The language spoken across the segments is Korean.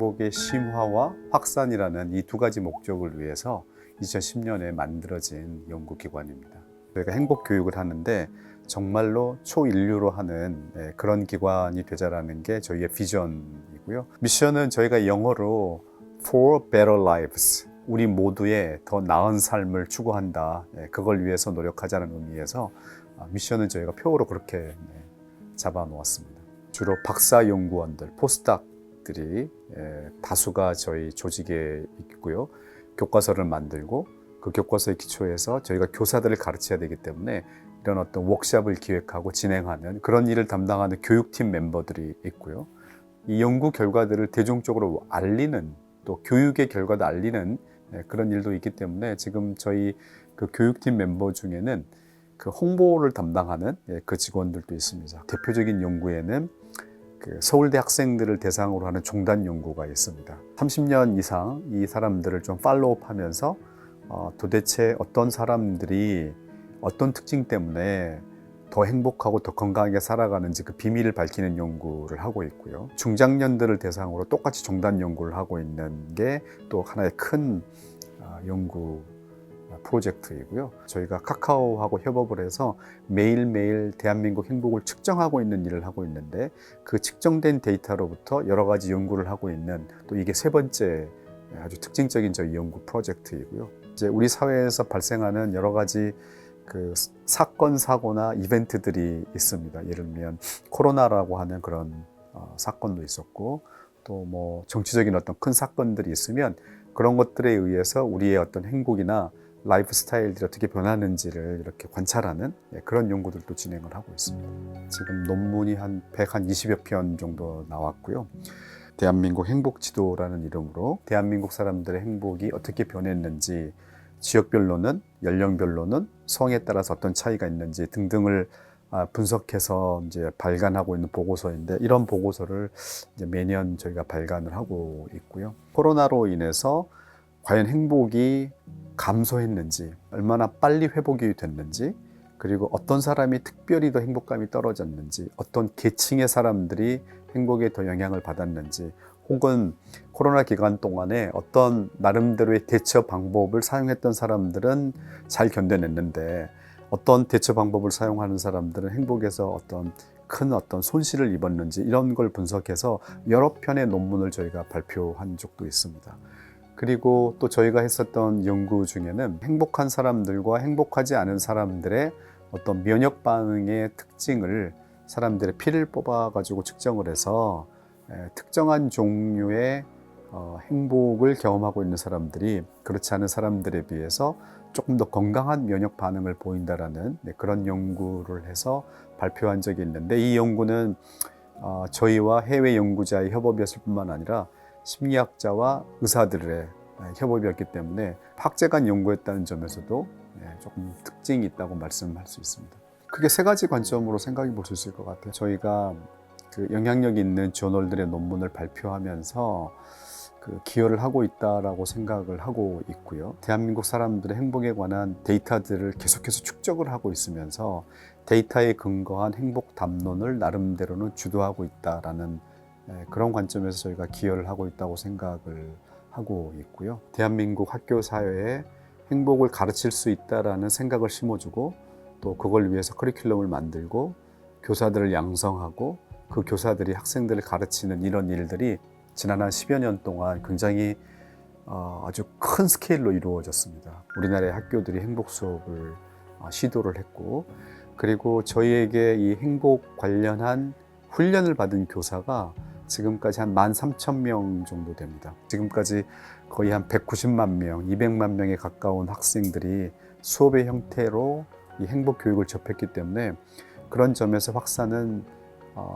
행복의 심화와 확산이라는 이 두 가지 목적을 위해서 2010년에 만들어진 연구기관입니다. 저희가 행복 교육을 하는데 정말로 초인류로 하는 그런 기관이 되자라는 게 저희의 비전이고요. 미션은 저희가 영어로 For Better Lives, 우리 모두의 더 나은 삶을 추구한다. 그걸 위해서 노력하자는 의미에서 미션은 저희가 표어로 그렇게 잡아 놓았습니다. 주로 박사 연구원들, 포스닥들이 다수가 저희 조직에 있고요. 교과서를 만들고 그 교과서에 기초해서 저희가 교사들을 가르쳐야 되기 때문에 이런 어떤 워크숍을 기획하고 진행하는 그런 일을 담당하는 교육팀 멤버들이 있고요. 이 연구 결과들을 대중적으로 알리는, 또 교육의 결과도 알리는 그런 일도 있기 때문에 지금 저희 그 교육팀 멤버 중에는 그 홍보를 담당하는 그 직원들도 있습니다. 대표적인 연구에는 그 서울대 학생들을 대상으로 하는 종단 연구가 있습니다. 30년 이상 이 사람들을 좀 팔로우하면서 도대체 어떤 사람들이 어떤 특징 때문에 더 행복하고 더 건강하게 살아가는지 그 비밀을 밝히는 연구를 하고 있고요. 중장년들을 대상으로 똑같이 종단 연구를 하고 있는 게 또 하나의 큰 연구 프로젝트이고요. 저희가 카카오하고 협업을 해서 매일매일 대한민국 행복을 측정하고 있는 일을 하고 있는데 그 측정된 데이터로부터 여러 가지 연구를 하고 있는 또 이게 세 번째 아주 특징적인 저희 연구 프로젝트이고요. 이제 우리 사회에서 발생하는 여러 가지 그 사건, 사고나 이벤트들이 있습니다. 예를 들면 코로나라고 하는 그런 사건도 있었고 또 뭐 정치적인 어떤 큰 사건들이 있으면 그런 것들에 의해서 우리의 어떤 행복이나 라이프 스타일들이 어떻게 변하는지를 이렇게 관찰하는 그런 연구들도 진행을 하고 있습니다. 지금 논문이 한 120여 편 정도 나왔고요. 대한민국 행복지도라는 이름으로 대한민국 사람들의 행복이 어떻게 변했는지, 지역별로는, 연령별로는, 성에 따라서 어떤 차이가 있는지 등등을 분석해서 이제 발간하고 있는 보고서인데, 이런 보고서를 이제 매년 저희가 발간을 하고 있고요. 코로나로 인해서 과연 행복이 감소했는지, 얼마나 빨리 회복이 됐는지, 그리고 어떤 사람이 특별히 더 행복감이 떨어졌는지, 어떤 계층의 사람들이 행복에 더 영향을 받았는지, 혹은 코로나 기간 동안에 어떤 나름대로의 대처 방법을 사용했던 사람들은 잘 견뎌냈는데 어떤 대처 방법을 사용하는 사람들은 행복에서 큰 손실을 입었는지, 이런 걸 분석해서 여러 편의 논문을 저희가 발표한 적도 있습니다. 그리고 또 저희가 했었던 연구 중에는 행복한 사람들과 행복하지 않은 사람들의 어떤 면역 반응의 특징을 사람들의 피를 뽑아가지고 측정을 해서 특정한 종류의 행복을 경험하고 있는 사람들이 그렇지 않은 사람들에 비해서 조금 더 건강한 면역 반응을 보인다라는 그런 연구를 해서 발표한 적이 있는데, 이 연구는 저희와 해외 연구자의 협업이었을 뿐만 아니라 심리학자와 의사들의 협업이었기 때문에 학제간 연구였다는 점에서도 조금 특징이 있다고 말씀할 수 있습니다. 크게 세 가지 관점으로 생각해 볼 수 있을 것 같아요. 저희가 그 영향력 있는 저널들의 논문을 발표하면서 그 기여를 하고 있다라고 생각을 하고 있고요. 대한민국 사람들의 행복에 관한 데이터들을 계속해서 축적을 하고 있으면서 데이터에 근거한 행복 담론을 나름대로는 주도하고 있다라는 그런 관점에서 저희가 기여를 하고 있다고 생각을 하고 있고요. 대한민국 학교 사회에 행복을 가르칠 수 있다라는 생각을 심어주고 또 그걸 위해서 커리큘럼을 만들고 교사들을 양성하고 그 교사들이 학생들을 가르치는 이런 일들이 지난 한 10여 년 동안 굉장히 아주 큰 스케일로 이루어졌습니다. 우리나라의 학교들이 행복 수업을 시도를 했고, 그리고 저희에게 이 행복 관련한 훈련을 받은 교사가 지금까지 한 13,000명 정도 됩니다. 지금까지 거의 한 190만 명, 200만 명에 가까운 학생들이 수업의 형태로 이 행복 교육을 접했기 때문에 그런 점에서 확산은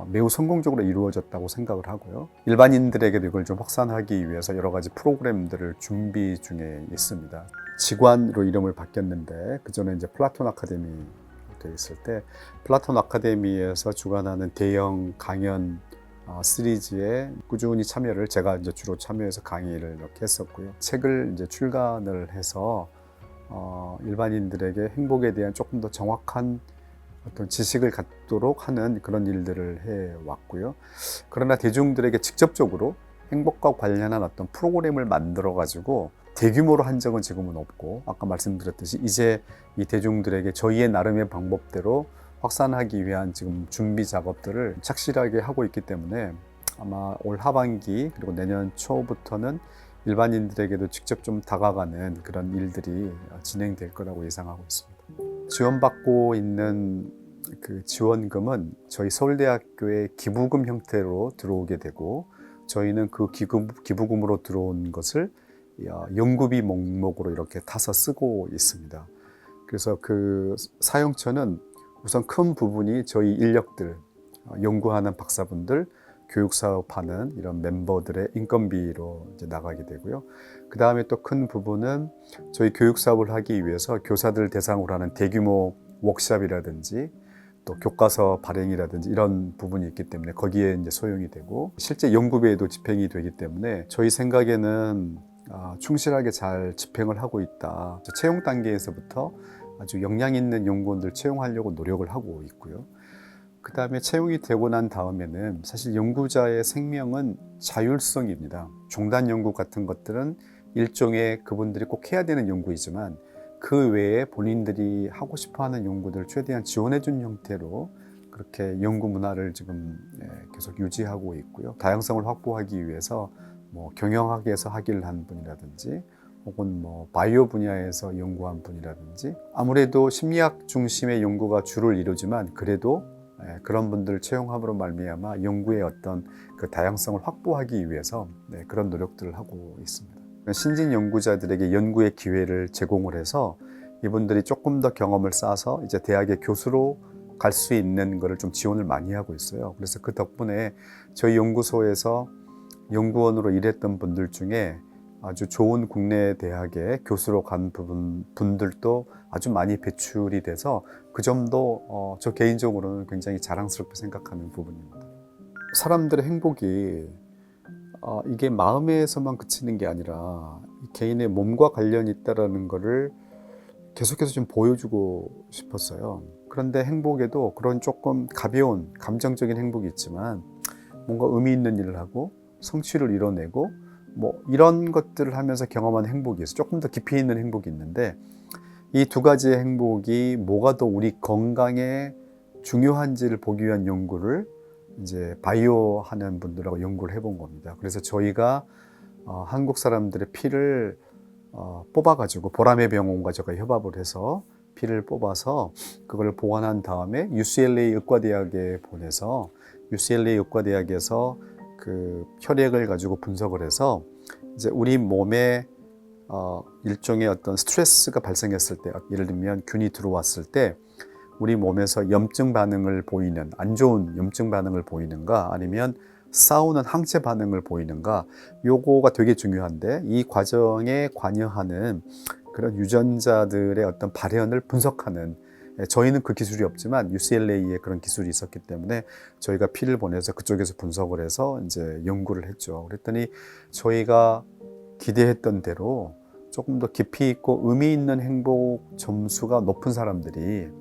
매우 성공적으로 이루어졌다고 생각을 하고요. 일반인들에게도 이걸 좀 확산하기 위해서 여러 가지 프로그램들을 준비 중에 있습니다. 직관으로 이름을 바뀌었는데 그전에 이제 플라톤 아카데미 돼 있을 때 플라톤 아카데미에서 주관하는 대형 강연 시리즈에 꾸준히 참여를, 제가 이제 주로 참여해서 강의를 이렇게 했었고요. 책을 이제 출간을 해서 일반인들에게 행복에 대한 조금 더 정확한 어떤 지식을 갖도록 하는 그런 일들을 해왔고요. 그러나 대중들에게 직접적으로 행복과 관련한 어떤 프로그램을 만들어 가지고 대규모로 한 적은 지금은 없고, 아까 말씀드렸듯이 이제 이 대중들에게 저희의 나름의 방법대로 확산하기 위한 지금 준비 작업들을 착실하게 하고 있기 때문에 아마 올 하반기 그리고 내년 초부터는 일반인들에게도 직접 좀 다가가는 그런 일들이 진행될 거라고 예상하고 있습니다. 지원받고 있는 그 지원금은 저희 서울대학교의 기부금 형태로 들어오게 되고, 저희는 그 기부금으로 들어온 것을 연구비 목록으로 이렇게 타서 쓰고 있습니다. 그래서 그 사용처는 우선 큰 부분이 저희 인력들, 연구하는 박사분들, 교육사업하는 이런 멤버들의 인건비로 이제 나가게 되고요. 그 다음에 또 큰 부분은 저희 교육사업을 하기 위해서 교사들 대상으로 하는 대규모 워크숍이라든지 또 교과서 발행이라든지 이런 부분이 있기 때문에 거기에 이제 소용이 되고, 실제 연구비에도 집행이 되기 때문에 저희 생각에는 충실하게 잘 집행을 하고 있다. 채용 단계에서부터 아주 역량 있는 연구원들 채용하려고 노력을 하고 있고요. 그 다음에 채용이 되고 난 다음에는 사실 연구자의 생명은 자율성입니다. 종단 연구 같은 것들은 일종의 그분들이 꼭 해야 되는 연구이지만 그 외에 본인들이 하고 싶어하는 연구들을 최대한 지원해준 형태로 그렇게 연구 문화를 지금 계속 유지하고 있고요. 다양성을 확보하기 위해서 뭐 경영학에서 학위를 한 분이라든지 혹은 뭐 바이오 분야에서 연구한 분이라든지, 아무래도 심리학 중심의 연구가 주를 이루지만 그래도 그런 분들을 채용함으로 말미암아 연구의 어떤 그 다양성을 확보하기 위해서 그런 노력들을 하고 있습니다. 신진 연구자들에게 연구의 기회를 제공을 해서 이분들이 조금 더 경험을 쌓아서 이제 대학의 교수로 갈 수 있는 것을 좀 지원을 많이 하고 있어요. 그래서 그 덕분에 저희 연구소에서 연구원으로 일했던 분들 중에 아주 좋은 국내 대학의 교수로 간 분들도 아주 많이 배출이 돼서 그 점도 저 개인적으로는 굉장히 자랑스럽게 생각하는 부분입니다. 사람들의 행복이 이게 마음에서만 그치는 게 아니라 개인의 몸과 관련이 있다는 것을 계속해서 좀 보여주고 싶었어요. 그런데 행복에도 그런 조금 가벼운 감정적인 행복이 있지만 뭔가 의미 있는 일을 하고 성취를 이뤄내고 뭐 이런 것들을 하면서 경험하는 행복이 있어요. 조금 더 깊이 있는 행복이 있는데, 이 두 가지의 행복이 뭐가 더 우리 건강에 중요한지를 보기 위한 연구를 이제 바이오 하는 분들하고 연구를 해본 겁니다. 그래서 저희가 한국 사람들의 피를 뽑아가지고 보라매 병원과 제가 협업을 해서 피를 뽑아서 그걸 보관한 다음에 UCLA 의과대학에 보내서 UCLA 의과대학에서 그 혈액을 가지고 분석을 해서 이제 우리 몸에 일종의 어떤 스트레스가 발생했을 때, 예를 들면 균이 들어왔을 때 우리 몸에서 염증 반응을 보이는, 안 좋은 염증 반응을 보이는가 아니면 싸우는 항체 반응을 보이는가, 요거가 되게 중요한데 이 과정에 관여하는 그런 유전자들의 어떤 발현을 분석하는, 저희는 그 기술이 없지만 UCLA에 그런 기술이 있었기 때문에 저희가 피를 보내서 그쪽에서 분석을 해서 이제 연구를 했죠. 그랬더니 저희가 기대했던 대로 조금 더 깊이 있고 의미 있는 행복 점수가 높은 사람들이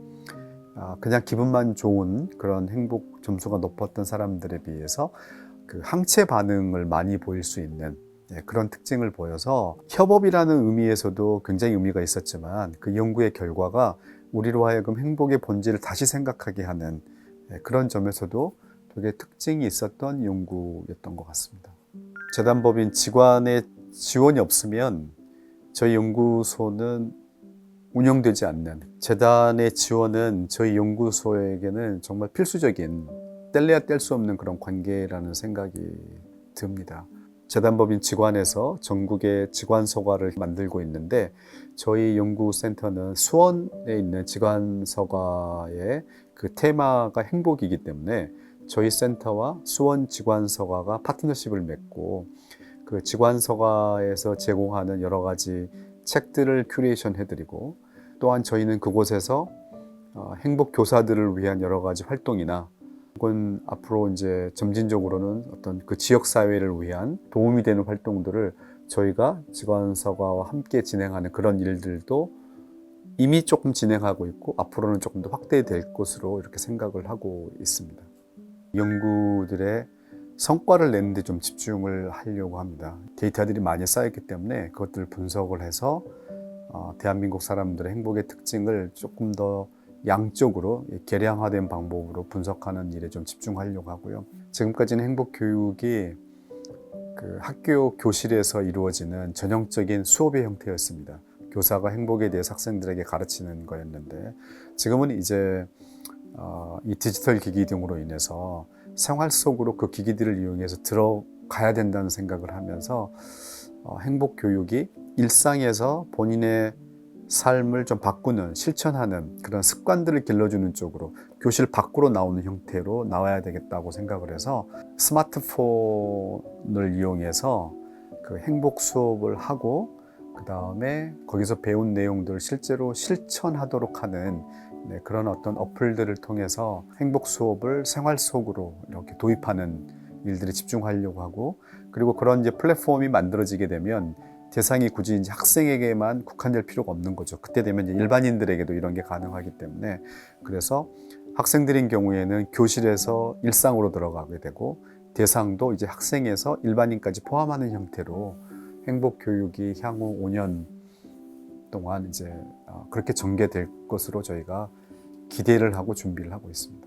그냥 기분만 좋은 그런 행복 점수가 높았던 사람들에 비해서 그 항체 반응을 많이 보일 수 있는 그런 특징을 보여서, 협업이라는 의미에서도 굉장히 의미가 있었지만 그 연구의 결과가 우리로 하여금 행복의 본질을 다시 생각하게 하는 그런 점에서도 되게 특징이 있었던 연구였던 것 같습니다. 재단법인 직원의 지원이 없으면 저희 연구소는 운영되지 않는, 재단의 지원은 저희 연구소에게는 정말 필수적인, 뗄래야 뗄 수 없는 그런 관계라는 생각이 듭니다. 재단법인 직관에서 전국의 직관서가를 만들고 있는데, 저희 연구센터는 수원에 있는 직관서가의 그 테마가 행복이기 때문에 저희 센터와 수원 직관서가가 파트너십을 맺고 그 직관서가에서 제공하는 여러 가지 책들을 큐레이션 해드리고, 또한 저희는 그곳에서 행복 교사들을 위한 여러 가지 활동이나 혹은 앞으로 이제 점진적으로는 어떤 그 지역 사회를 위한 도움이 되는 활동들을 저희가 직관서가와 함께 진행하는 그런 일들도 이미 조금 진행하고 있고 앞으로는 조금 더 확대될 것으로 이렇게 생각을 하고 있습니다. 연구들의 성과를 내는 데 좀 집중을 하려고 합니다. 데이터들이 많이 쌓였기 때문에 그것들을 분석을 해서 대한민국 사람들의 행복의 특징을 조금 더 양적으로 계량화된 방법으로 분석하는 일에 좀 집중하려고 하고요. 지금까지는 행복 교육이 그 학교 교실에서 이루어지는 전형적인 수업의 형태였습니다. 교사가 행복에 대해서 학생들에게 가르치는 거였는데, 지금은 이제 이 디지털 기기 등으로 인해서 생활 속으로 그 기기들을 이용해서 들어가야 된다는 생각을 하면서 행복 교육이 일상에서 본인의 삶을 좀 바꾸는, 실천하는 그런 습관들을 길러주는 쪽으로 교실 밖으로 나오는 형태로 나와야 되겠다고 생각을 해서 스마트폰을 이용해서 그 행복 수업을 하고, 그 다음에 거기서 배운 내용들을 실제로 실천하도록 하는 그런 어떤 어플들을 통해서 행복 수업을 생활 속으로 이렇게 도입하는 일들에 집중하려고 하고, 그리고 그런 이제 플랫폼이 만들어지게 되면 대상이 굳이 이제 학생에게만 국한될 필요가 없는 거죠. 그때 되면 이제 일반인들에게도 이런 게 가능하기 때문에, 그래서 학생들인 경우에는 교실에서 일상으로 들어가게 되고, 대상도 이제 학생에서 일반인까지 포함하는 형태로 행복 교육이 향후 5년 동안 이제 그렇게 전개될 것으로 저희가 기대를 하고 준비를 하고 있습니다.